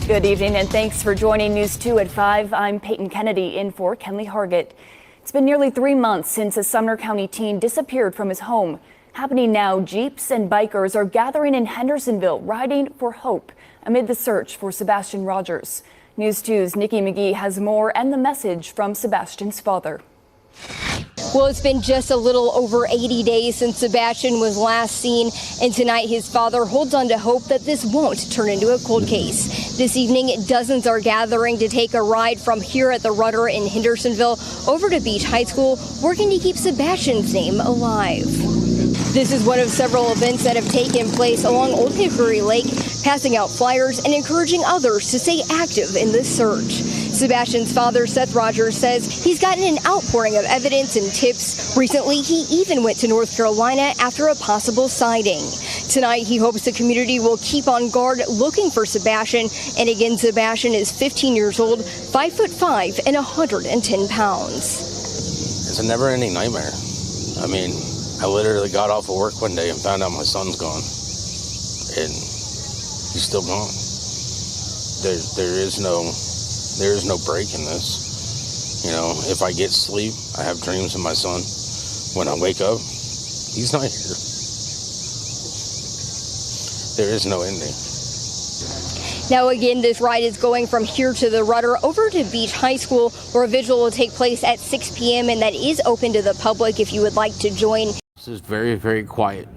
Good evening and thanks for joining News 2 at 5. I'm Peyton Kennedy in for Kenley Hargett. It's been nearly 3 months since a Sumner County teen disappeared from his home. Happening now, Jeeps and bikers are gathering in Hendersonville, riding for hope amid the search for Sebastian Rogers. News 2's Nikki McGee has more and the message from Sebastian's father. Well, it's been just a little over 80 days since Sebastian was last seen, and tonight his father holds on to hope that this won't turn into a cold case. This evening, dozens are gathering to take a ride from here at the Rudder in Hendersonville over to Beach High School, working to keep Sebastian's name alive. This is one of several events that have taken place along Old Hickory Lake, passing out flyers and encouraging others to stay active in this search. Sebastian's father, Seth Roger, says he's gotten an outpouring of evidence and tips. Recently, he even went to North Carolina after a possible sighting. Tonight, he hopes the community will keep on guard looking for Sebastian. And again, Sebastian is 15 years old, 5'5" and 110 pounds. It's a never-ending nightmare. I mean, I literally got off of work one day and found out my son's gone. And he's still gone. There is no break in this. You know, if I get sleep, I have dreams of my son. When I wake up, he's not here. There is no ending. Now again, this ride is going from here to the Rudder over to Beach High School, where a vigil will take place at 6 p.m. and that is open to the public if you would like to join. This is very, very quiet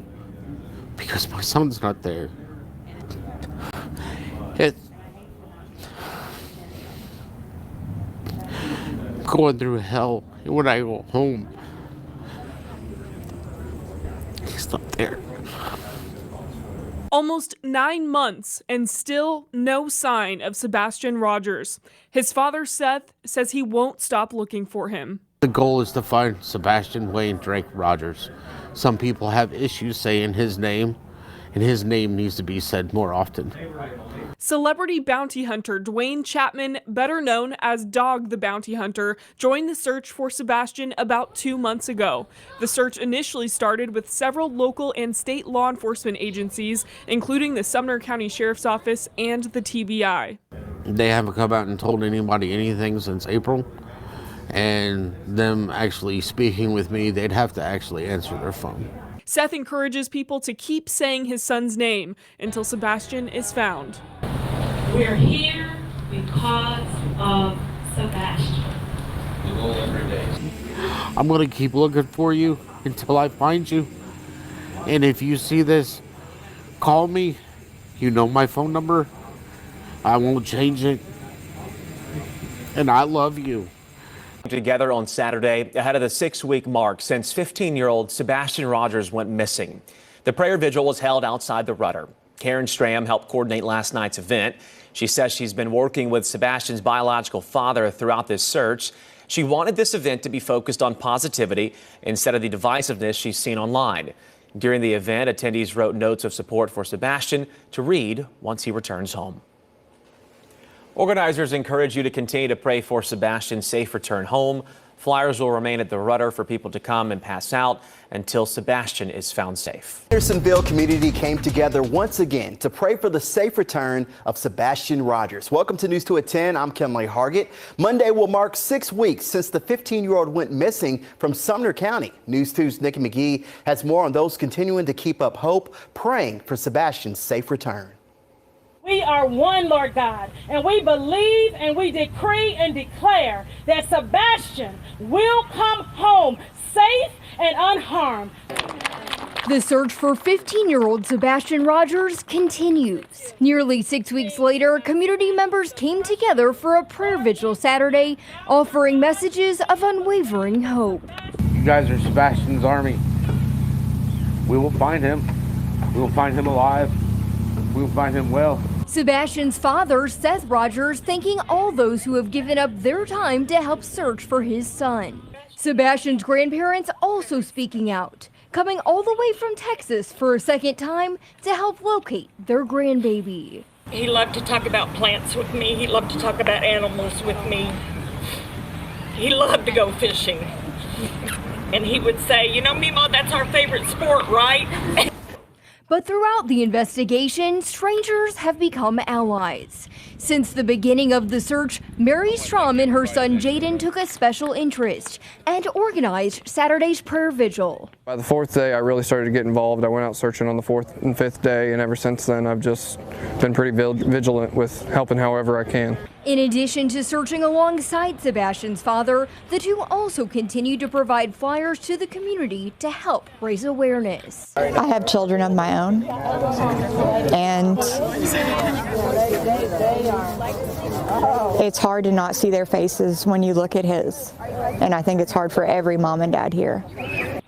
because my son's not there. Going through hell, and when I go home, he's not there. Almost 9 months and still no sign of Sebastian Rogers. His father, Seth, says he won't stop looking for him. The goal is to find Sebastian Wayne Drake Rogers. Some people have issues saying his name, and his name needs to be said more often. Celebrity bounty hunter Dwayne Chapman, better known as Dog the Bounty Hunter, joined the search for Sebastian about 2 months ago. The search initially started with several local and state law enforcement agencies, including the Sumner County Sheriff's Office and the TBI. They haven't come out and told anybody anything since April, and them actually speaking with me, they'd have to actually answer their phone. Seth encourages people to keep saying his son's name until Sebastian is found. We're here because of Sebastian. I'm going to keep looking for you until I find you. And if you see this, call me. You know my phone number. I won't change it. And I love you. Together on Saturday ahead of the 6-week mark since 15-year-old Sebastian Rogers went missing. The prayer vigil was held outside the Rudder. Karen Stram helped coordinate last night's event. She says she's been working with Sebastian's biological father throughout this search. She wanted this event to be focused on positivity instead of the divisiveness she's seen online. During the event, attendees wrote notes of support for Sebastian to read once he returns home. Organizers encourage you to continue to pray for Sebastian's safe return home. Flyers will remain at the Rudder for people to come and pass out until Sebastian is found safe. Hendersonville community came together once again to pray for the safe return of Sebastian Rogers. Welcome to News 2 at 10. I'm Kenley Hargett. Monday will mark 6 weeks since the 15-year-old went missing from Sumner County. News 2's Nikki McGee has more on those continuing to keep up hope, praying for Sebastian's safe return. We are one, Lord God, and we believe and we decree and declare that Sebastian will come home safe and unharmed. The search for 15-year-old Sebastian Rogers continues. Nearly 6 weeks later, community members came together for a prayer vigil Saturday, offering messages of unwavering hope. You guys are Sebastian's army. We will find him. We will find him alive. We will find him well. Sebastian's father, Seth Roger, thanking all those who have given up their time to help search for his son. Sebastian's grandparents also speaking out, coming all the way from Texas for a second time to help locate their grandbaby. He loved to talk about plants with me. He loved to talk about animals with me. He loved to go fishing. And he would say, you know, Mima, that's our favorite sport, right? But throughout the investigation, strangers have become allies. Since the beginning of the search, Mary Strom and her son Jaden took a special interest and organized Saturday's prayer vigil. By the fourth day, I really started to get involved. I went out searching on the fourth and fifth day, and ever since then, I've just been pretty vigilant with helping however I can. In addition to searching alongside Sebastian's father, the two also continue to provide flyers to the community to help raise awareness. I have children of my own, and it's hard to not see their faces when you look at his, and I think it's hard for every mom and dad here.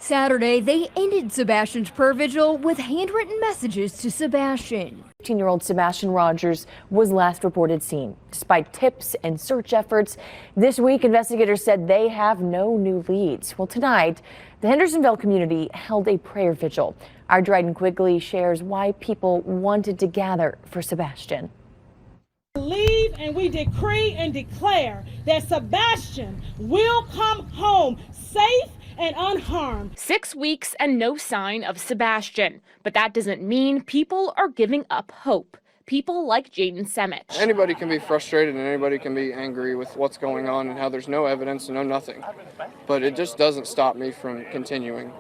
Saturday, they ended Sebastian's prayer vigil with handwritten messages to Sebastian. 15-year-old Sebastian Rogers was last reported seen. Despite tips and search efforts, this week investigators said they have no new leads. Well, tonight, the Hendersonville community held a prayer vigil. Our Dryden Quigley shares why people wanted to gather for Sebastian. Believe and we decree and declare that Sebastian will come home safe and unharmed. 6 weeks and no sign of Sebastian. But that doesn't mean people are giving up hope. People like Jaden Semich. Anybody can be frustrated and anybody can be angry with what's going on and how there's no evidence and no nothing. But it just doesn't stop me from continuing.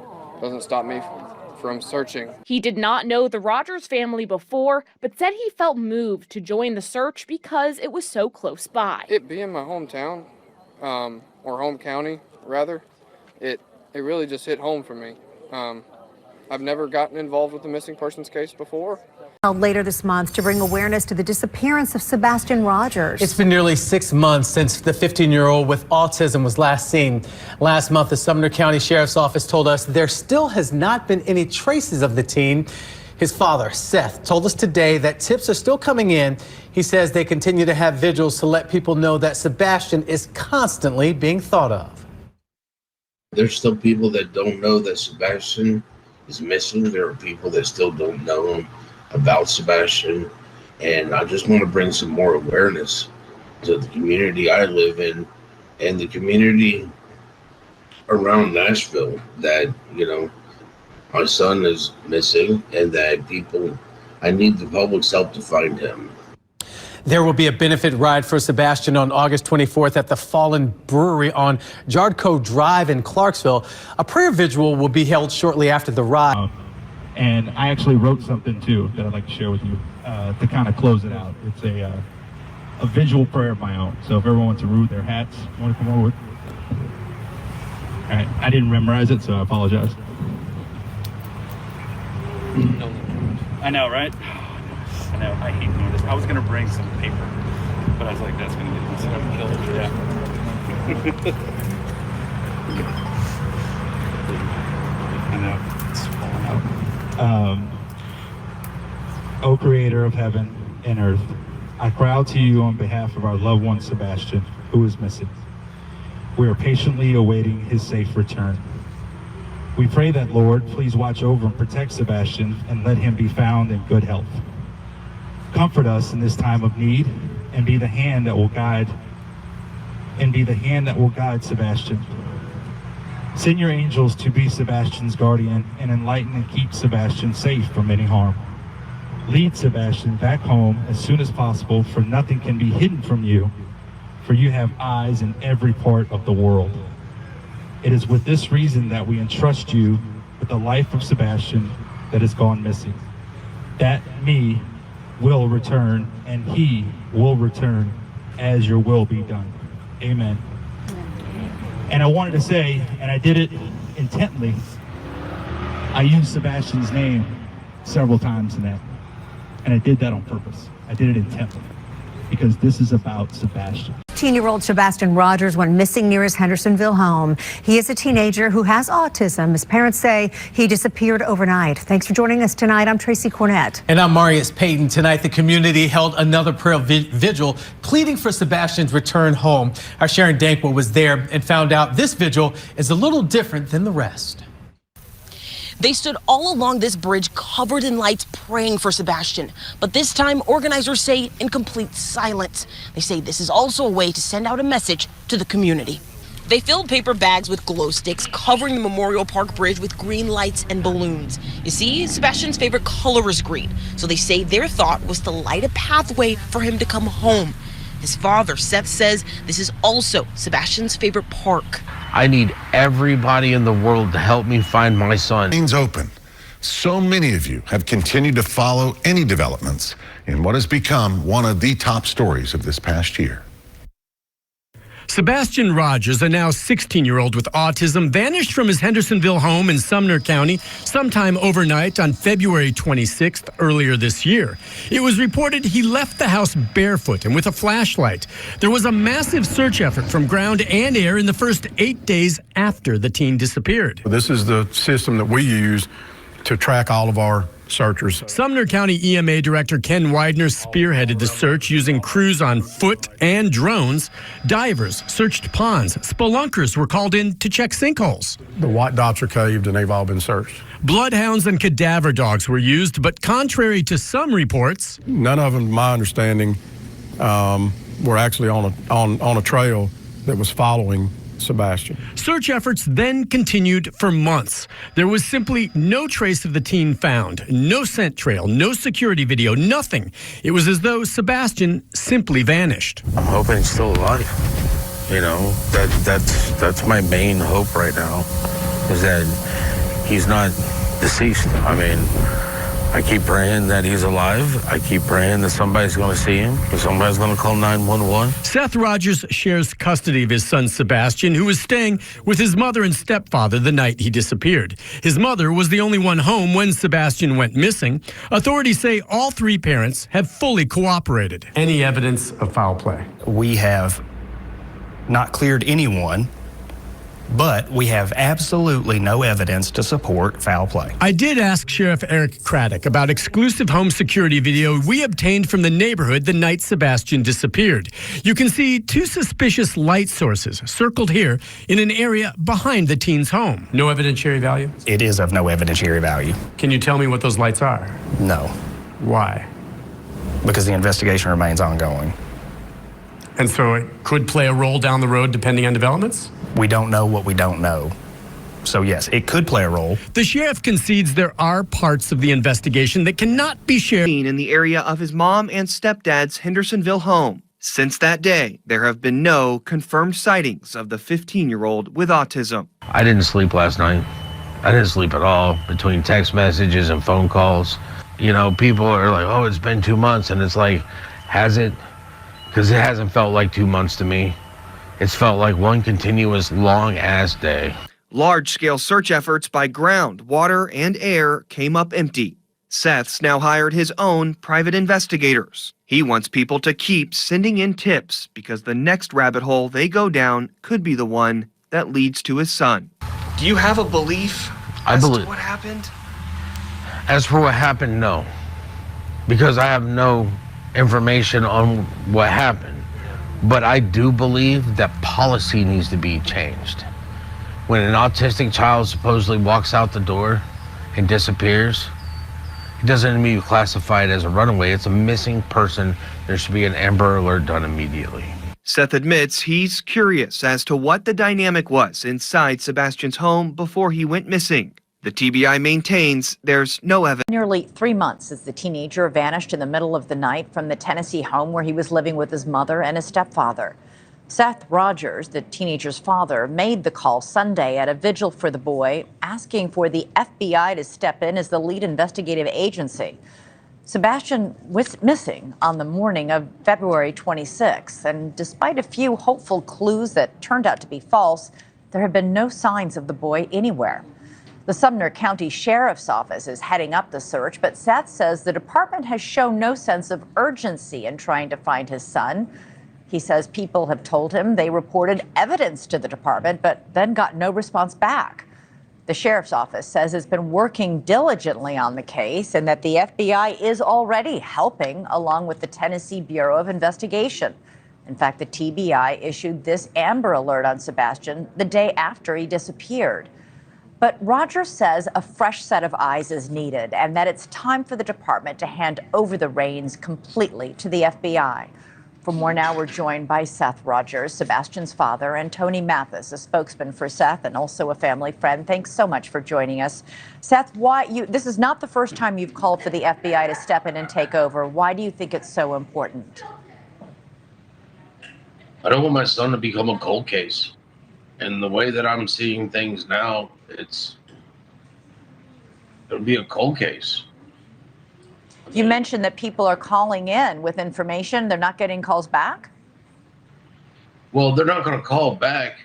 Doesn't stop me from searching. He did not know the Rogers family before, but said he felt moved to join the search because it was so close by. It being my hometown, or home county, rather, it really just hit home for me. I've never gotten involved with the missing persons case before. Later this month to bring awareness to the disappearance of Sebastian Rogers. It's been nearly 6 months since the 15-year-old with autism was last seen. Last month, the Sumner County Sheriff's Office told us there still has not been any traces of the teen. His father, Seth, told us today that tips are still coming in. He says they continue to have vigils to let people know that Sebastian is constantly being thought of. There's still people that don't know that Sebastian is missing. There are people that still don't know about Sebastian. And I just want to bring some more awareness to the community I live in and the community around Nashville that, you know, my son is missing and that I need the public's help to find him. There will be a benefit ride for Sebastian on August 24th at the Fallen Brewery on Jardco Drive in Clarksville. A prayer vigil will be held shortly after the ride. And I actually wrote something too that I'd like to share with you to kind of close it out. It's a visual prayer of my own. So if everyone wants to root their hats, you want to come over with? All right, I didn't memorize it, so I apologize. I know, right? I know, I hate doing this. I was gonna bring some paper, but I was like, that's gonna get this killed. Yeah. I know, it's falling out. O Creator of heaven and earth, I cry out to you on behalf of our loved one Sebastian, who is missing. We are patiently awaiting his safe return. We pray that, Lord, please watch over and protect Sebastian and let him be found in good health. Comfort us in this time of need and be the hand that will guide Sebastian. Send your angels to be Sebastian's guardian and enlighten and keep Sebastian safe from any harm. Lead Sebastian back home as soon as possible, for nothing can be hidden from you, for you have eyes in every part of the world. It is with this reason that we entrust you with the life of Sebastian that has gone missing. That me will return and he will return as your will be done. Amen. And I wanted to say, and I did it intently, I used Sebastian's name several times in that. And I did that on purpose. I did it intently because this is about Sebastian. 15-year-old Sebastian Rogers went missing near his Hendersonville home. He is a teenager who has autism. His parents say he disappeared overnight. Thanks for joining us tonight. I'm Tracy Cornett. And I'm Marius Payton. Tonight, the community held another prayer vigil pleading for Sebastian's return home. Our Sharon Dankwa was there and found out this vigil is a little different than the rest. They stood all along this bridge covered in lights praying for Sebastian. But this time, organizers say in complete silence. They say this is also a way to send out a message to the community. They filled paper bags with glow sticks, covering the Memorial Park Bridge with green lights and balloons. You see, Sebastian's favorite color is green, so they say their thought was to light a pathway for him to come home. His father, Seth, says this is also Sebastian's favorite park. I need everybody in the world to help me find my son. Remains open. So many of you have continued to follow any developments in what has become one of the top stories of this past year. Sebastian Rogers, a now 16-year-old with autism, vanished from his Hendersonville home in Sumner County sometime overnight on February 26th earlier this year. It was reported he left the house barefoot and with a flashlight. There was a massive search effort from ground and air in the first 8 days after the teen disappeared. This is the system that we use to track all of our searchers. Sumner County EMA Director Ken Widener spearheaded the search using crews on foot and drones. Divers searched ponds. Spelunkers were called in to check sinkholes. The white dots are caved and they've all been searched. Bloodhounds and cadaver dogs were used, but contrary to some reports, none of them, to my understanding, were actually on a trail that was following Sebastian. Search efforts then continued for months. There was simply no trace of the teen found, no scent trail, no security video, nothing. It was as though Sebastian simply vanished. I'm hoping he's still alive. You know, that's my main hope right now, is that he's not deceased. I mean, I keep praying that he's alive. I keep praying that somebody's going to see him, that somebody's going to call 911. Seth Rogers shares custody of his son Sebastian, who was staying with his mother and stepfather the night he disappeared. His mother was the only one home when Sebastian went missing. Authorities say all three parents have fully cooperated. Any evidence of foul play? We have not cleared anyone, but we have absolutely no evidence to support foul play. I did ask Sheriff Eric Craddock about exclusive home security video we obtained from the neighborhood the night Sebastian disappeared. You can see two suspicious light sources circled here in an area behind the teen's home. No evidentiary value? It is of no evidentiary value. Can you tell me what those lights are? No. Why? Because the investigation remains ongoing. And so it could play a role down the road depending on developments? We don't know what we don't know. So yes, it could play a role. The sheriff concedes there are parts of the investigation that cannot be shared. In the area of his mom and stepdad's Hendersonville home. Since that day, there have been no confirmed sightings of the 15-year-old with autism. I didn't sleep last night. I didn't sleep at all, between text messages and phone calls. You know, people are like, oh, it's been 2 months. And it's like, has it? Because it hasn't felt like 2 months to me. It's felt like one continuous long-ass day. Large-scale search efforts by ground, water, and air came up empty. Seth's now hired his own private investigators. He wants people to keep sending in tips because the next rabbit hole they go down could be the one that leads to his son. Do you have a belief as to what happened? As for what happened, no. Because I have no information on what happened. But I do believe that policy needs to be changed. When an autistic child supposedly walks out the door and disappears, it doesn't need to be classified as a runaway. It's a missing person. There should be an Amber Alert done immediately. Seth admits he's curious as to what the dynamic was inside Sebastian's home before he went missing. The TBI maintains there's no evidence. Nearly 3 months since the teenager vanished in the middle of the night from the Tennessee home where he was living with his mother and his stepfather. Seth Rogers, the teenager's father, made the call Sunday at a vigil for the boy, asking for the FBI to step in as the lead investigative agency. Sebastian was missing on the morning of February 26th, and despite a few hopeful clues that turned out to be false, there have been no signs of the boy anywhere. The Sumner County Sheriff's Office is heading up the search, but Seth says the department has shown no sense of urgency in trying to find his son. He says people have told him they reported evidence to the department, but then got no response back. The Sheriff's Office says it's been working diligently on the case and that the FBI is already helping along with the Tennessee Bureau of Investigation. In fact, the TBI issued this Amber Alert on Sebastian the day after he disappeared. But Rogers says a fresh set of eyes is needed and that it's time for the department to hand over the reins completely to the FBI. For more now, we're joined by Seth Roger, Sebastian's father, and Tony Mathis, a spokesman for Seth and also a family friend. Thanks so much for joining us. Seth, this is not the first time you've called for the FBI to step in and take over. Why do you think it's so important? I don't want my son to become a cold case. And the way that I'm seeing things now, it'll be a cold case. You mentioned that people are calling in with information. They're not getting calls back? Well, they're not going to call back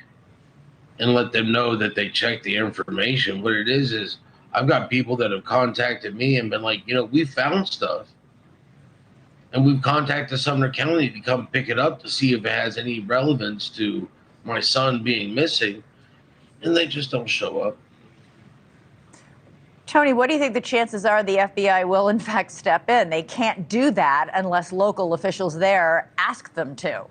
and let them know that they checked the information. What it is I've got people that have contacted me and been like, we found stuff. And we've contacted Sumner County to come pick it up to see if it has any relevance to my son being missing. And they just don't show up. Tony, what do you think the chances are the FBI will, in fact, step in? They can't do that unless local officials there ask them to.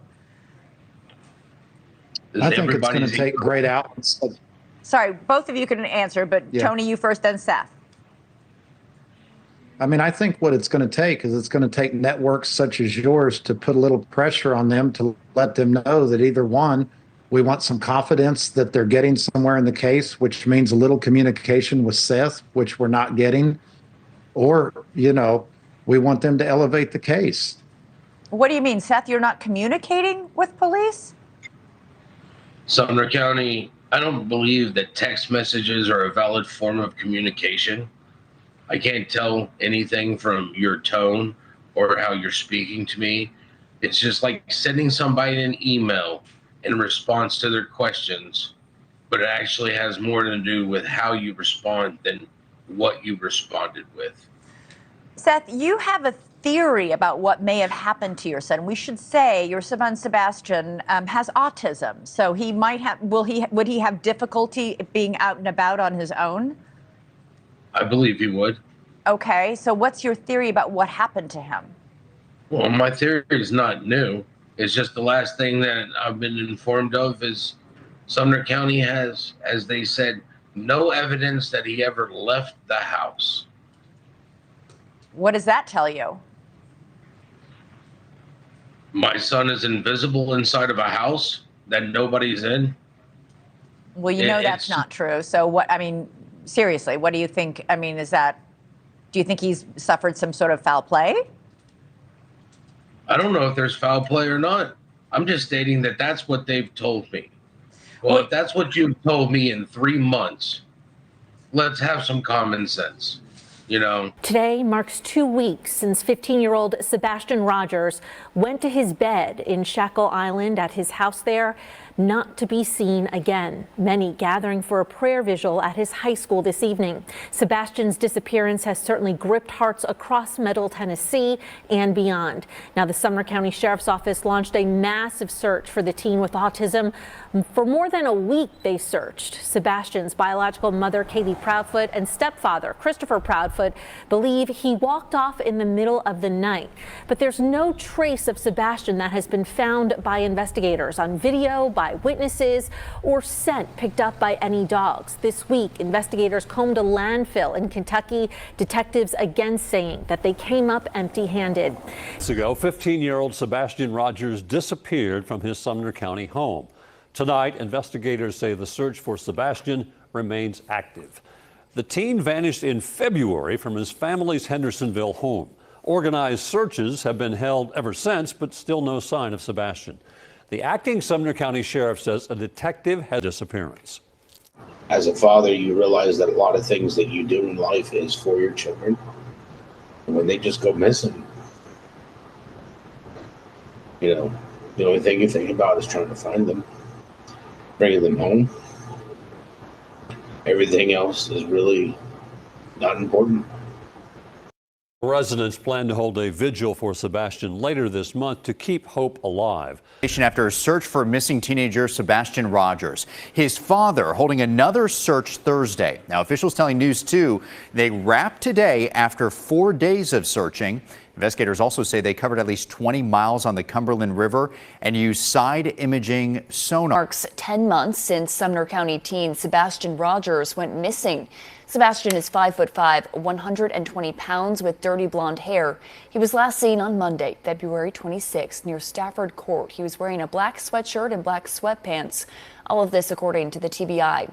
I think it's going to take great outlets. Sorry, both of you can answer, but Yeah. Tony, you first, then Seth. I mean, I think what it's going to take is it's going to take networks such as yours to put a little pressure on them to let them know that either one, we want some confidence that they're getting somewhere in the case, which means a little communication with Seth, which we're not getting, or, we want them to elevate the case. What do you mean, Seth? You're not communicating with police? Sumner County, I don't believe that text messages are a valid form of communication. I can't tell anything from your tone or how you're speaking to me. It's just like sending somebody an email in response to their questions, but it actually has more to do with how you respond than what you responded with. Seth, you have a theory about what may have happened to your son. We should say your son Sebastian has autism, so he might have. Would he have difficulty being out and about on his own? I believe he would. Okay, so what's your theory about what happened to him? Well, my theory is not new. It's just the last thing that I've been informed of is Sumner County has, as they said, no evidence that he ever left the house. What does that tell you? My son is invisible inside of a house that nobody's in. Well, that's not true. So seriously, what do you think? Do you think he's suffered some sort of foul play? I don't know if there's foul play or not. I'm just stating that that's what they've told me. Well, if that's what you've told me in 3 months, let's have some common sense, Today marks 2 weeks since 15-year-old Sebastian Rogers went to his bed in Shackle Island at his house there, not to be seen again. Many gathering for a prayer vigil at his high school this evening. Sebastian's disappearance has certainly gripped hearts across Middle Tennessee and beyond. Now, the Sumner County Sheriff's Office launched a massive search for the teen with autism. For more than a week, they searched. Sebastian's biological mother, Kaylee Proudfoot, and stepfather, Christopher Proudfoot, believe he walked off in the middle of the night. But there's no trace of Sebastian that has been found by investigators on video, by witnesses, or scent picked up by any dogs. This week, investigators combed a landfill in Kentucky. Detectives again saying that they came up empty-handed. Months ago, 15-year-old Sebastian Rogers disappeared from his Sumner County home. Tonight, investigators say the search for Sebastian remains active. The teen vanished in February from his family's Hendersonville home. Organized searches have been held ever since, but still no sign of Sebastian. The acting Sumner County Sheriff says a detective had a disappearance. As a father, you realize that a lot of things that you do in life is for your children. And when they just go missing, the only thing you think about is trying to find them, bringing them home. Everything else is really not important. Residents plan to hold a vigil for Sebastian later this month to keep hope alive. After a search for missing teenager Sebastian Rogers, his father holding another search Thursday. Now, officials telling News 2 they wrapped today after 4 days of searching. Investigators also say they covered at least 20 miles on the Cumberland River and used side imaging sonar. Marks 10 months since Sumner County teen Sebastian Rogers went missing. Sebastian is 5'5", 120 pounds with dirty blonde hair. He was last seen on Monday, February 26th, near Stafford Court. He was wearing a black sweatshirt and black sweatpants. All of this according to the TBI.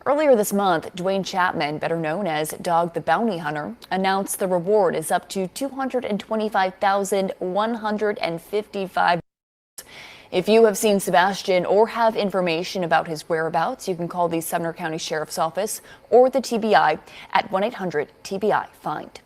Earlier this month, Dwayne Chapman, better known as Dog the Bounty Hunter, announced the reward is up to $225,155. If you have seen Sebastian or have information about his whereabouts, you can call the Sumner County Sheriff's Office or the TBI at 1-800-TBI-FIND.